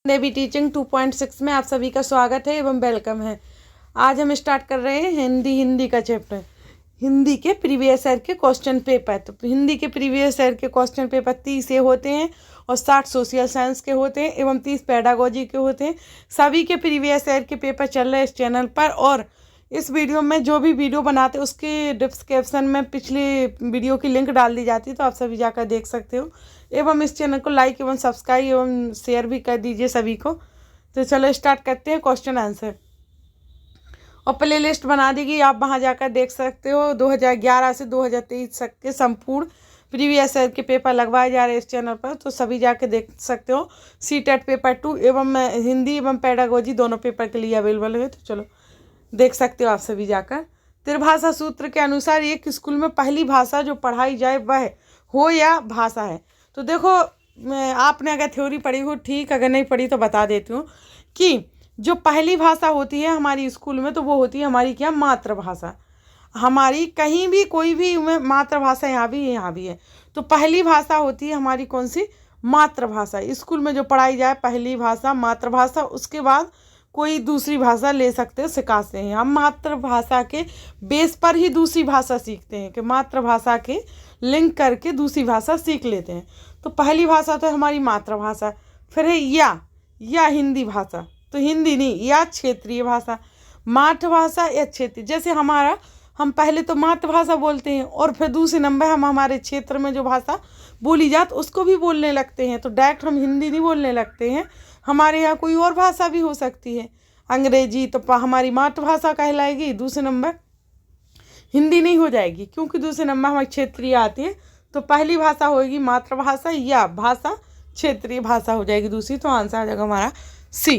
देवी teaching 2.6 में आप सभी का स्वागत है एवं वेलकम है। आज हम स्टार्ट कर रहे हैं हिंदी का चैप्टर। हिंदी के प्रीवियस ईयर के क्वेश्चन पेपर। तो हिंदी के प्रीवियस ईयर के क्वेश्चन पेपर 30 ये होते हैं और 60 सोशल साइंस के होते हैं एवं 30 पेडागोजी के होते हैं। सभी के प्रीवियस ईयर के पेपर चल रहे हैं इस चैनल पर, और इस वीडियो में जो भी वीडियो बनाते हैं उसके डिस्क्रिप्शन में पिछली वीडियो की लिंक डाल दी जाती है, तो आप सभी जाकर देख सकते हो। एवं इस चैनल को लाइक एवं सब्सक्राइब एवं शेयर भी कर दीजिए सभी को। तो चलो स्टार्ट करते हैं क्वेश्चन आंसर। और प्ले लिस्ट बना दी गई, आप वहाँ जाकर देख सकते हो। 2011 से 2023 तक के संपूर्ण प्रीवियस ईयर के पेपर लगवाए जा रहे हैं इस चैनल पर, तो सभी जाके देख सकते हो। सीटेट पेपर 2 एवं हिंदी एवं पेडागोजी दोनों पेपर के लिए अवेलेबल है, तो चलो देख सकते हो आप सभी जाकर। त्रिभाषा सूत्र के अनुसार एक स्कूल में पहली भाषा जो पढ़ाई जाए वह हो या भाषा है। तो देखो, आपने अगर थ्योरी पढ़ी हो ठीक, अगर नहीं पढ़ी तो बता देती हूँ कि जो पहली भाषा होती है हमारी स्कूल में, तो वो होती है हमारी क्या, मातृभाषा। हमारी कहीं भी कोई भी मातृभाषा यहाँ भी है। तो पहली भाषा होती है हमारी कौन सी, मातृभाषा। स्कूल में जो पढ़ाई जाए पहली भाषा मातृभाषा, उसके बाद कोई दूसरी भाषा ले सकते हैं, सिखाते हैं। हम मातृभाषा के बेस पर ही दूसरी भाषा सीखते हैं, कि मातृभाषा के लिंक करके दूसरी भाषा सीख लेते हैं। तो पहली भाषा तो हमारी मातृभाषा, फिर है या हिंदी भाषा। तो हिंदी नहीं, या क्षेत्रीय भाषा। मातृभाषा या क्षेत्रीय, जैसे हम पहले तो मातृभाषा बोलते हैं और फिर दूसरे नंबर हम हमारे क्षेत्र में जो भाषा बोली जाती उसको भी बोलने लगते हैं। तो डायरेक्ट हम हिंदी नहीं बोलने लगते हैं, हमारे यहाँ कोई और भाषा भी हो सकती है। अंग्रेजी तो हमारी मातृभाषा कहलाएगी, दूसरे नंबर हिंदी नहीं हो जाएगी, क्योंकि दूसरे नंबर हमारी क्षेत्रीय आती है। तो पहली भाषा होगी मातृभाषा, या भाषा क्षेत्रीय भाषा हो जाएगी दूसरी। तो आंसर आ जाएगा हमारा सी।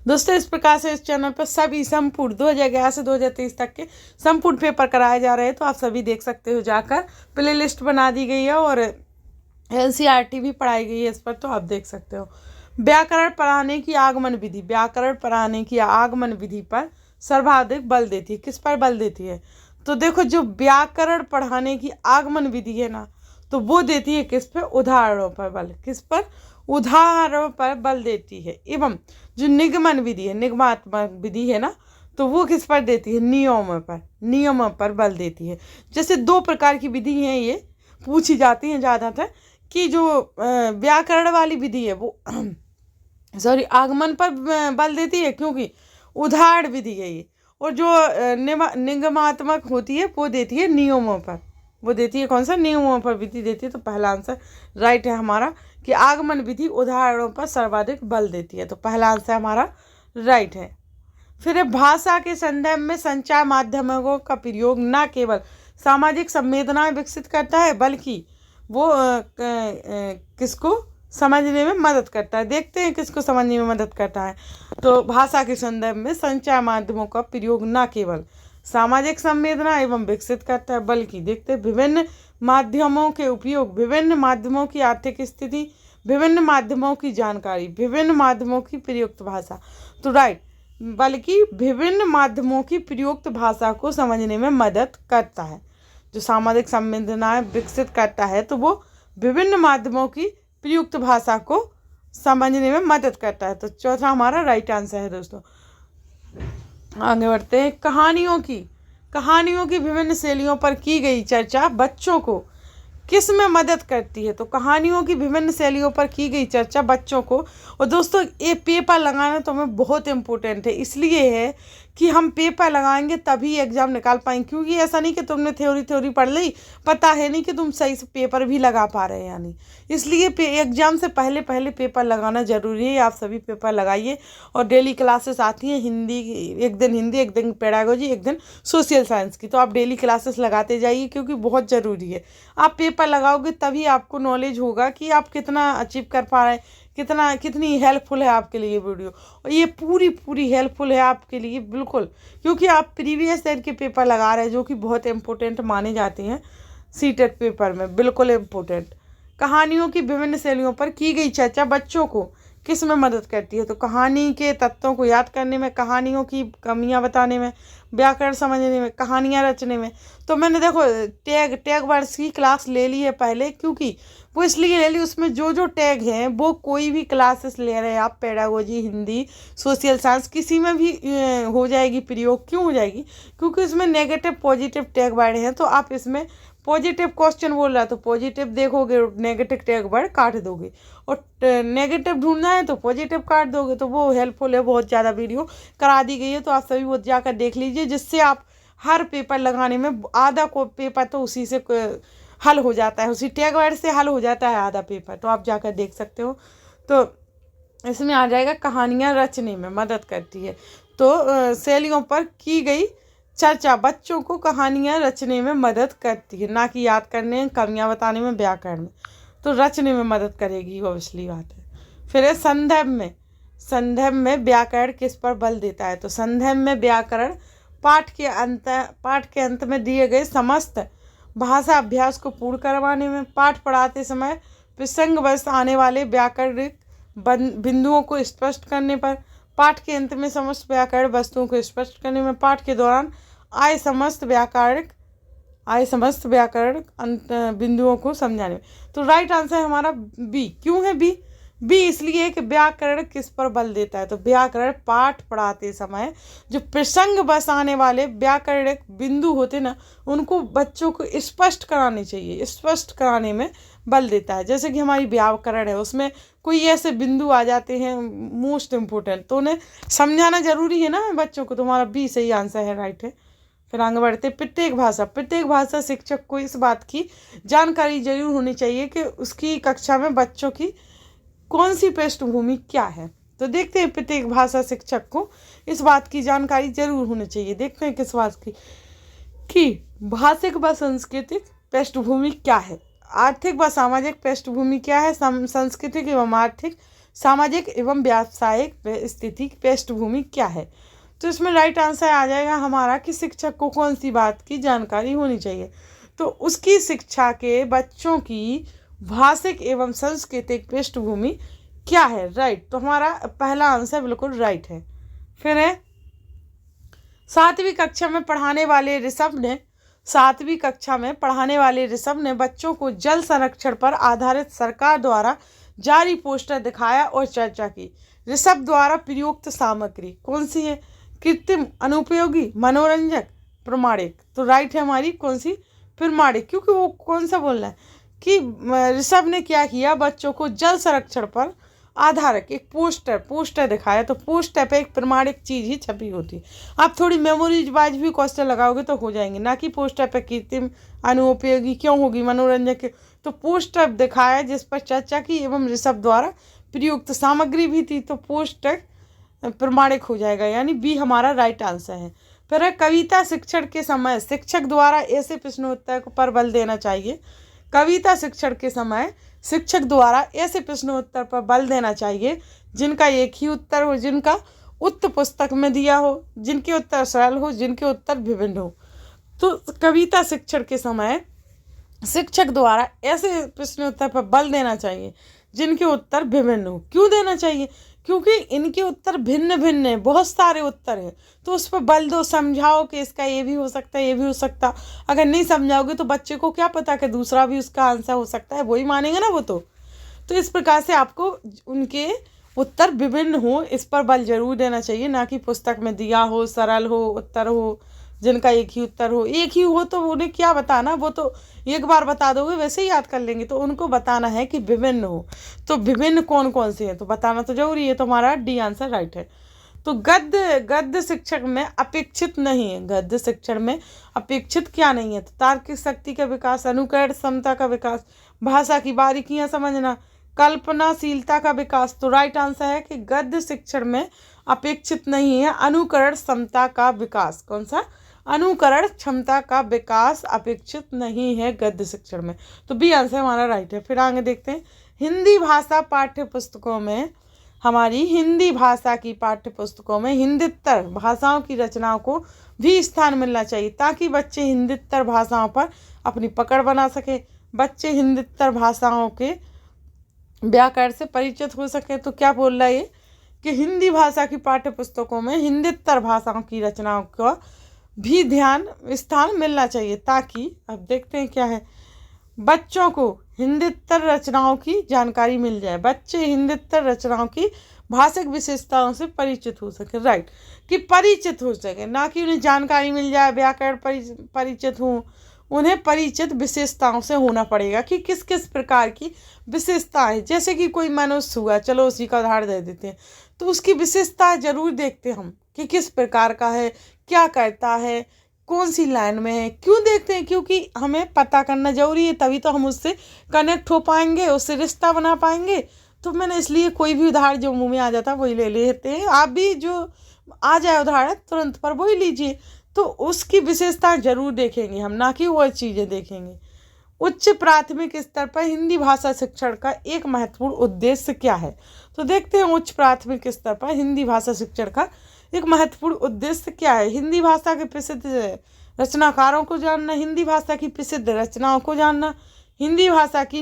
दोस्तों, इस प्रकार से इस चैनल पर सभी संपूर्ण 2011 से 2023 तक के संपूर्ण पेपर कराए जा रहे हैं, तो आप सभी देख सकते हो जाकर। प्ले लिस्ट बना दी गई है और NCERT भी पढ़ाई गई है इस पर, तो आप देख सकते हो। व्याकरण पढ़ाने की आगमन विधि, व्याकरण पढ़ाने की आगमन विधि पर सर्वाधिक बल देती है। किस पर बल देती है? तो देखो, जो व्याकरण पढ़ाने की आगमन विधि है ना, तो वो देती है किस पर, उदाहरणों पर बल। किस पर? उदाहरणों पर बल देती है। एवं जो निगमन विधि है, निगमात्मक विधि है ना, तो वो किस पर देती है, नियमों पर बल देती है। जैसे दो प्रकार की विधि हैं, ये पूछी जाती हैं ज़्यादातर, कि जो व्याकरण वाली विधि है वो आगमन पर बल देती है, क्योंकि उदाहरण विधि है ये। और जो निगमात्मक होती है वो देती है नियमों पर। वो देती है कौन सा, नियमों पर विधि देती है। तो पहला आंसर राइट है हमारा, कि आगमन विधि उदाहरणों पर सर्वाधिक बल देती है। तो पहला आंसर हमारा राइट है। फिर भाषा के संदर्भ में संचार माध्यमों का प्रयोग न केवल सामाजिक संवेदनाएं विकसित करता है, बल्कि वो किसको समझने में मदद करता है। देखते हैं किसको समझने में मदद करता है। तो भाषा के संदर्भ में संचार माध्यमों का प्रयोग न केवल सामाजिक संवेदना एवं विकसित करता है, बल्कि देखते हैं विभिन्न माध्यमों के उपयोग, विभिन्न माध्यमों की आर्थिक स्थिति, विभिन्न माध्यमों की जानकारी, विभिन्न माध्यमों की प्रयुक्त भाषा। तो राइट, बल्कि विभिन्न माध्यमों की प्रयुक्त भाषा को समझने में मदद करता है। जो सामाजिक संवेदनाएं विकसित करता है, तो वो विभिन्न माध्यमों की प्रयुक्त भाषा को समझने में मदद करता है। तो चौथा हमारा राइट आंसर है। दोस्तों, आगे बढ़ते हैं। कहानियों की विभिन्न शैलियों पर की गई चर्चा बच्चों को किस में मदद करती है? तो कहानियों की विभिन्न शैलियों पर की गई चर्चा बच्चों को, और दोस्तों ये पेपर लगाना तो हमें बहुत इम्पोर्टेंट है, इसलिए है कि हम पेपर लगाएंगे तभी एग्ज़ाम निकाल पाएंगे। क्योंकि ऐसा नहीं कि तुमने थ्योरी पढ़ ली, पता है नहीं कि तुम सही से पेपर भी लगा पा रहे हैं या नहीं। इसलिए एग्ज़ाम से पहले पेपर लगाना ज़रूरी है। आप सभी पेपर लगाइए। और डेली क्लासेस आती हैं हिंदी, एक दिन हिंदी, एक दिन पेडागोजी, एक दिन सोशल साइंस की। तो आप डेली क्लासेस लगाते जाइए, क्योंकि बहुत ज़रूरी है। आप पेपर लगाओगे तभी आपको नॉलेज होगा कि आप कितना अचीव कर पा रहे हैं, कितनी हेल्पफुल है आपके लिए वीडियो। और ये पूरी हेल्पफुल है आपके लिए, बिल्कुल, क्योंकि आप प्रीवियस ईयर के पेपर लगा रहे हैं, जो कि बहुत इंपॉर्टेंट माने जाते हैं सीटेट पेपर में, बिल्कुल इम्पोर्टेंट। कहानियों की विभिन्न शैलियों पर की गई चर्चा बच्चों को किस में मदद करती है? तो कहानी के तत्वों को याद करने में, कहानियों की कमियां बताने में, व्याकरण समझने में, कहानियां रचने में। तो मैंने देखो टैग वर्ड्स की क्लास ले ली है पहले, क्योंकि वो इसलिए ले ली, उसमें जो जो टैग हैं वो कोई भी क्लासेस ले रहे हैं आप, पेडागोजी, हिंदी, सोशल साइंस, किसी में भी हो जाएगी प्रयोग। क्यों हो जाएगी? क्योंकि उसमें नेगेटिव पॉजिटिव टैग वर्ड हैं। तो आप इसमें पॉजिटिव क्वेश्चन बोल रहा है तो पॉजिटिव देखोगे, नेगेटिव टैग वर्ड काट दोगे, और नेगेटिव ढूंढना है तो पॉजिटिव काट दोगे। तो वो हेल्पफुल है, बहुत ज़्यादा वीडियो करा दी गई है, तो आप सभी वो जाकर देख लीजिए, जिससे आप हर पेपर लगाने में आधा को पेपर तो उसी से हल हो जाता है, उसी टैग वर्ड से हल हो जाता है आधा पेपर। तो आप जाकर देख सकते हो। तो इसमें आ जाएगा कहानियाँ रचने में मदद करती है। तो शैलियों पर की गई चर्चा बच्चों को कहानियाँ रचने में मदद करती है, ना कि याद करने, कमियाँ बताने में, व्याकरण में। तो रचने में मदद करेगी, वो इसलिए बात है। फिर है संदर्भ में। संदर्भ में व्याकरण किस पर बल देता है? तो संदर्भ में व्याकरण पाठ के अंत में दिए गए समस्त भाषा अभ्यास को पूर्ण करवाने में, पाठ पढ़ाते समय प्रसंगवश आने वाले व्याकरणिक बिंदुओं को स्पष्ट करने पर, पाठ के अंत में समस्त व्याकरण वस्तुओं को स्पष्ट करने में, पाठ के दौरान आए समस्त व्याकरण बिंदुओं को समझाने में। तो राइट आंसर हमारा बी। क्यों है बी? बी इसलिए कि व्याकरण किस पर बल देता है? तो व्याकरण पाठ पढ़ाते समय जो प्रसंग बस आने वाले व्याकरणिक बिंदु होते ना, उनको बच्चों को स्पष्ट कराने चाहिए, स्पष्ट कराने में बल देता है। जैसे कि हमारी व्याकरण है, उसमें कोई ऐसे बिंदु आ जाते हैं मोस्ट इम्पोर्टेंट, तो उन्हें समझाना जरूरी है ना बच्चों को। तुम्हारा बी सही आंसर है, राइट है। फिर आगे बढ़ते, प्रत्येक भाषा शिक्षक को इस बात की जानकारी जरूर होनी चाहिए कि उसकी कक्षा में बच्चों की कौन सी पृष्ठभूमि क्या है। तो देखते हैं, प्रत्येक भाषा शिक्षक को इस बात की जानकारी जरूर होनी चाहिए। देखते हैं किस बात की, कि भाषिक व सांस्कृतिक पृष्ठभूमि क्या है, आर्थिक व सामाजिक पृष्ठभूमि क्या है, सांस्कृतिक एवं आर्थिक, सामाजिक एवं व्यावसायिक स्थिति पृष्ठभूमि क्या है। तो इसमें राइट आंसर आ जाएगा हमारा कि शिक्षक को कौन सी बात की जानकारी होनी चाहिए। तो उसकी शिक्षा के बच्चों की भाषिक एवं सांस्कृतिक पृष्ठभूमि क्या है, राइट। तो हमारा पहला आंसर बिल्कुल राइट है। फिर है 7वीं कक्षा में पढ़ाने वाले ऋषभ ने बच्चों को जल संरक्षण पर आधारित सरकार द्वारा जारी पोस्टर दिखाया और चर्चा की। ऋषभ द्वारा प्रयुक्त सामग्री कौन सी है? कृत्रिम, अनुपयोगी, मनोरंजक, प्रमाणिक। तो राइट है हमारी कौन सी? प्रमाणिक। क्योंकि वो कौन सा बोल रहा है कि ऋषभ ने क्या किया, बच्चों को जल संरक्षण पर आधारित एक पोस्टर दिखाया। तो पोस्टर पे एक प्रमाणिक चीज ही छपी होती है। आप थोड़ी मेमोरीज वाइज भी क्वेश्चन लगाओगे तो हो जाएंगे, ना कि पोस्टर पे कृत्रिम, अनुपयोगी क्यों होगी, मनोरंजक। तो पोस्टर दिखाया जिस पर चर्चा की एवं ऋषभ द्वारा प्रयुक्त सामग्री भी थी, तो पोस्टर प्रमाणिक हो जाएगा, यानी बी हमारा राइट आंसर है। फिर है कविता शिक्षण के समय शिक्षक द्वारा ऐसे प्रश्नोत्तर पर बल देना चाहिए। कविता शिक्षण के समय शिक्षक द्वारा ऐसे प्रश्नोत्तर पर बल देना चाहिए जिनका एक ही उत्तर हो, जिनका उत्तर पुस्तक में दिया हो, जिनके उत्तर सरल हो, जिनके उत्तर विभिन्न हो। तो कविता शिक्षण के समय शिक्षक द्वारा ऐसे प्रश्नोत्तर पर बल देना चाहिए जिनके उत्तर विभिन्न हो। क्यों देना चाहिए? क्योंकि इनके उत्तर भिन्न भिन्न है, बहुत सारे उत्तर हैं, तो उस पर बल दो, समझाओ कि इसका ये भी हो सकता है, ये भी हो सकता। अगर नहीं समझाओगे तो बच्चे को क्या पता कि दूसरा भी उसका आंसर हो सकता है, वही मानेंगे ना वो। तो इस प्रकार से आपको उनके उत्तर विभिन्न हो इस पर बल जरूर देना चाहिए, ना कि पुस्तक में दिया हो, सरल हो, उत्तर हो, जिनका एक ही उत्तर हो। एक ही हो तो उन्हें क्या बताना, वो तो एक बार बता दोगे वैसे ही याद कर लेंगे। तो उनको बताना है कि विभिन्न हो। तो विभिन्न कौन कौन से हैं तो बताना तो जरूरी है। तो हमारा डी आंसर राइट है। तो गद्य शिक्षण में अपेक्षित नहीं है। गद्य शिक्षण में अपेक्षित क्या नहीं है? तो तार्किक शक्ति का विकास, अनुकरण क्षमता का विकास, भाषा की बारीकियां समझना, कल्पनाशीलता का विकास। तो राइट आंसर है कि गद्य शिक्षण में अपेक्षित नहीं है अनुकरण क्षमता का विकास। कौन सा? अनुकरण क्षमता का विकास अपेक्षित नहीं है गद्य शिक्षण में। तो बी आंसर हमारा राइट है। फिर आगे देखते हैं, हिंदी भाषा पाठ्य पुस्तकों में, हमारी हिंदी भाषा की पाठ्य पुस्तकों में हिंदीतर भाषाओं की रचनाओं को भी स्थान मिलना चाहिए, ताकि बच्चे हिंदीतर भाषाओं पर अपनी पकड़ बना सके। बच्चे हिंदीतर भाषाओं के व्याकरण से परिचित हो सके। तो क्या बोल रहा है ये कि हिंदी भाषा की पाठ्य पुस्तकों में हिंदीतर भाषाओं की रचनाओं का भी स्थान मिलना चाहिए, ताकि अब देखते हैं क्या है, बच्चों को हिंदीतर रचनाओं की जानकारी मिल जाए, बच्चे हिंदीतर रचनाओं की भाषिक विशेषताओं से परिचित हो सके। राइट, कि परिचित हो सके, ना कि उन्हें जानकारी मिल जाए व्याकरण परिचित हो, उन्हें परिचित विशेषताओं से होना पड़ेगा कि किस किस प्रकार की विशेषताएं, जैसे कि कोई मनुष्य हुआ, चलो उसी का उदाहरण दे देते हैं, तो उसकी विशेषताएं जरूर देखते हम कि किस प्रकार का है, क्या करता है, कौन सी लाइन में है। क्यों देखते हैं? क्योंकि हमें पता करना जरूरी है, तभी तो हम उससे कनेक्ट हो पाएंगे, उससे रिश्ता बना पाएंगे। तो मैंने इसलिए कोई भी उदाहरण जो मुंह में आ जाता है वही ले लेते हैं। आप भी जो आ जाए उदाहरण तुरंत पर वही लीजिए। तो उसकी विशेषता जरूर देखेंगे हम, ना कि वो चीज़ें देखेंगे। उच्च प्राथमिक स्तर पर हिंदी भाषा शिक्षण का एक महत्वपूर्ण उद्देश्य क्या है? तो देखते हैं उच्च प्राथमिक स्तर पर हिंदी भाषा शिक्षण का एक महत्वपूर्ण उद्देश्य क्या है। हिंदी भाषा के प्रसिद्ध रचनाकारों को जानना, हिंदी भाषा की प्रसिद्ध रचनाओं को जानना, हिंदी भाषा की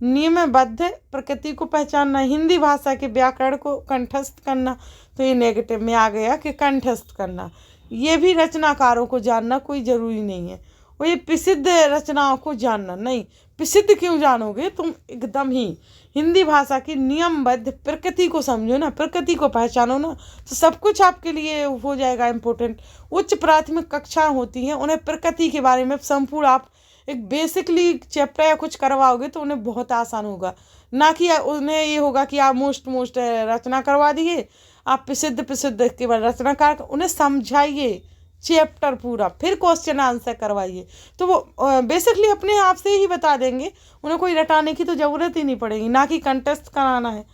नियमबद्ध प्रकृति को पहचानना, हिंदी भाषा के व्याकरण को कंठस्थ करना। तो ये नेगेटिव में आ गया कि कंठस्थ करना, ये भी रचनाकारों को जानना कोई ज़रूरी नहीं है। और ये प्रसिद्ध रचनाओं को जानना नहीं, प्रसिद्ध क्यों जानोगे तुम, एकदम ही हिंदी भाषा की नियमबद्ध प्रकृति को समझो ना, प्रकृति को पहचानो ना, तो सब कुछ आपके लिए हो जाएगा इम्पोर्टेंट। उच्च प्राथमिक कक्षाएं होती हैं, उन्हें प्रकृति के बारे में संपूर्ण आप एक बेसिकली चैप्टर या कुछ करवाओगे तो उन्हें बहुत आसान होगा, ना कि उन्हें ये होगा कि आप मोस्ट रचना करवा दिए, आप प्रसिद्ध केवल रचनाकार, उन्हें समझाइए चैप्टर पूरा, फिर क्वेश्चन आंसर करवाइए, तो वो बेसिकली अपने आप से ही बता देंगे, उन्हें कोई रटाने की तो ज़रूरत ही नहीं पड़ेगी, ना कि कंटेस्ट कराना है।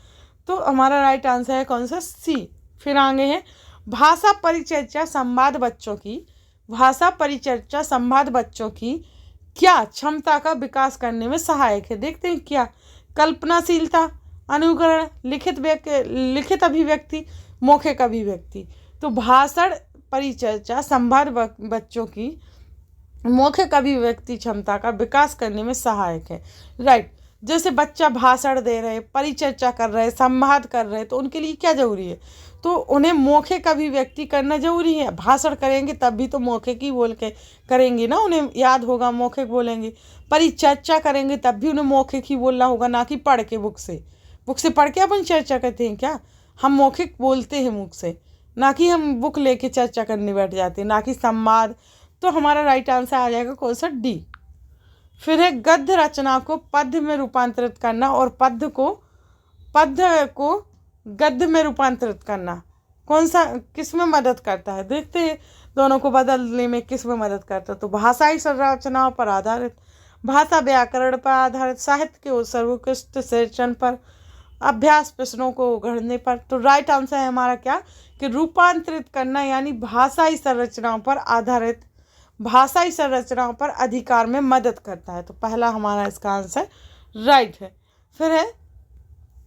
तो हमारा राइट आंसर है कौन सा? सी। फिर आगे है भाषा परिचर्चा संवाद बच्चों की, भाषा परिचर्चा संवाद बच्चों की क्या क्षमता का विकास करने में सहायक है। देखते हैं क्या, कल्पनाशीलता, अनुकरण, लिखित अभिव्यक्ति, मौखिक अभिव्यक्ति। तो भाषण परिचर्चा संवाद बच्चों की मौखिक अभिव्यक्ति क्षमता का विकास करने में सहायक है। राइट, जैसे बच्चा भाषण दे रहे, परिचर्चा कर रहे, संवाद कर रहे, तो उनके लिए क्या जरूरी है? तो उन्हें मौखिक अभिव्यक्ति करना जरूरी है। भाषण करेंगे तब भी तो मौखिक ही बोल के करेंगे ना, उन्हें याद होगा, मौखिक बोलेंगे। परिचर्चा करेंगे तब भी उन्हें मौखिक ही बोलना होगा, ना कि पढ़ के बुक से पढ़ के अपन चर्चा करते हैं क्या? हम मौखिक बोलते हैं मुख से, ना कि हम बुक लेके चर्चा करने बैठ जाते हैं, ना कि संवाद। तो हमारा राइट आंसर आ जाएगा कौन सा? डी। फिर है गद्य रचना को पद्य में रूपांतरित करना और पद्य को गद्य में रूपांतरित करना, कौन सा किस में मदद करता है? देखते हैं दोनों को बदलने में किस में मदद करता है। तो भाषाई संरचनाओं पर आधारित, भाषा व्याकरण पर आधारित, साहित्य के सर्वोत्कृष्ट सर्जन पर, अभ्यास प्रश्नों को गढ़ने पर। तो राइट आंसर है हमारा क्या, कि रूपांतरित करना, यानी भाषाई संरचनाओं पर आधारित, भाषाई संरचनाओं पर अधिकार में मदद करता है। तो पहला हमारा इसका आंसर राइट है। फिर है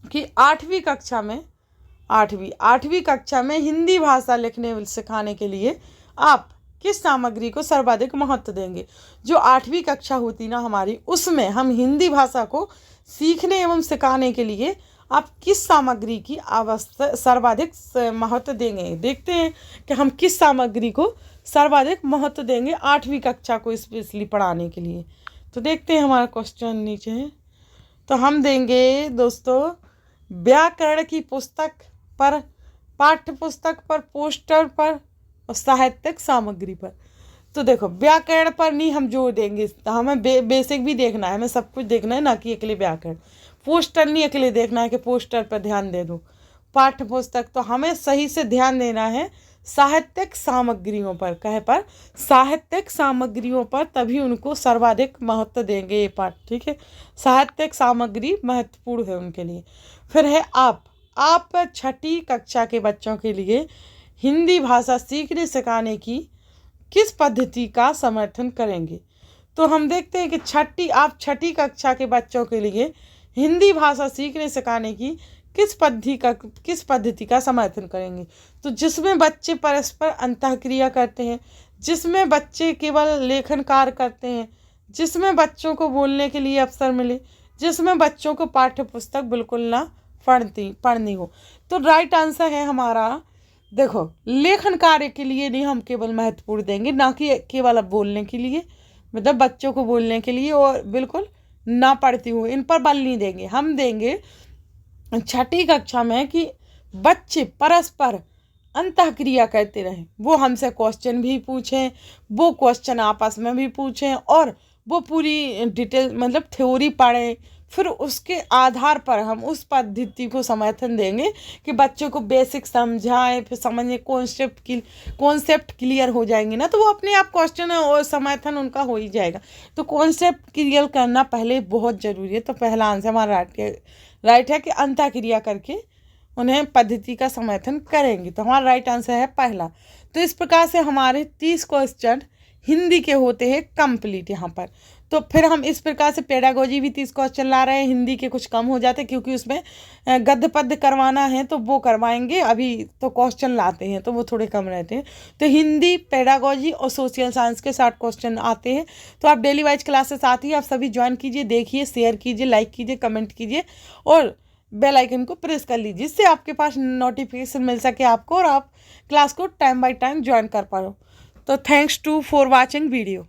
कि आठवीं कक्षा में हिंदी भाषा लिखने सिखाने के लिए आप किस सामग्री को सर्वाधिक महत्व देंगे? जो 8वीं कक्षा होती ना हमारी, उसमें हम हिंदी भाषा को सीखने एवं सिखाने के लिए आप किस सामग्री की सर्वाधिक महत्व देंगे? देखते हैं कि हम किस सामग्री को सर्वाधिक महत्व देंगे 8वीं कक्षा को स्पेशली पढ़ाने के लिए। तो देखते हैं हमारा क्वेश्चन नीचे है। तो हम देंगे दोस्तों व्याकरण की पुस्तक पर, पाठ्य पुस्तक पर, पोस्टर पर और साहित्यिक सामग्री पर। तो देखो व्याकरण पर नहीं हम जोर देंगे, हमें बेसिक भी देखना है, हमें सब कुछ देखना है, ना कि अकेले व्याकरण। पोस्टर नहीं अकेले देखना है कि पोस्टर पर ध्यान दे दो, पाठ्य पुस्तक तो हमें सही से ध्यान देना है साहित्यिक सामग्रियों पर, कहे पर साहित्यिक सामग्रियों पर, तभी उनको सर्वाधिक महत्व देंगे ये पाठ। ठीक है, साहित्यिक सामग्री महत्वपूर्ण है उनके लिए। फिर है आप 6ठी कक्षा के बच्चों के लिए हिंदी भाषा सीखने सिखाने की किस पद्धति का समर्थन करेंगे? तो हम देखते हैं कि 6ठी कक्षा के बच्चों के लिए हिंदी भाषा सीखने सिखाने की किस पद्धति का समर्थन करेंगे? तो जिसमें बच्चे परस्पर अंतःक्रिया करते हैं, जिसमें बच्चे केवल लेखन कार्य करते हैं, जिसमें बच्चों को बोलने के लिए अवसर मिले, जिसमें बच्चों को पाठ्य पुस्तक बिल्कुल ना पढ़नी हो। तो राइट आंसर है हमारा, देखो, लेखन कार्य के लिए नहीं हम केवल महत्वपूर्ण देंगे, ना कि केवल अब बोलने के लिए, मतलब बच्चों को बोलने के लिए और बिल्कुल ना पढ़ती हूँ, इन पर बल नहीं देंगे। हम देंगे छठी कक्षा में कि बच्चे परस्पर अंतःक्रिया करते रहें, वो हमसे क्वेश्चन भी पूछें, वो क्वेश्चन आपस में भी पूछें, और वो पूरी डिटेल मतलब थ्योरी पढ़ें। फिर उसके आधार पर हम उस पद्धति को समर्थन देंगे कि बच्चों को बेसिक समझाएं, फिर समझने कॉन्सेप्ट क्लियर हो जाएंगे ना, तो वो अपने आप क्वेश्चन और समर्थन उनका हो ही जाएगा। तो कॉन्सेप्ट क्लियर करना पहले बहुत ज़रूरी है। तो पहला आंसर हमारा राइट है कि अंतःक्रिया करके उन्हें पद्धति का समर्थन करेंगे। तो हमारा राइट आंसर है पहला। तो इस प्रकार से हमारे 30 क्वेश्चन हिंदी के होते हैं कंप्लीट यहाँ पर। तो फिर हम इस प्रकार से पेडागोजी भी 30 क्वेश्चन ला रहे हैं, हिंदी के कुछ कम हो जाते क्योंकि उसमें गद्य पद्य करवाना है तो वो करवाएंगे, अभी तो क्वेश्चन लाते हैं तो वो थोड़े कम रहते हैं। तो हिंदी, पेडागोजी और सोशल साइंस के 60 क्वेश्चन आते हैं। तो आप डेली वाइज क्लासेस आती है, आप सभी ज्वाइन कीजिए, देखिए, शेयर कीजिए, लाइक कीजिए, कमेंट कीजिए और बेल आइकन को प्रेस कर लीजिए, जिससे आपके पास नोटिफिकेशन मिल सके आपको और आप क्लास को टाइम बाय टाइम ज्वाइन कर पाओ। तो thanks to for watching video.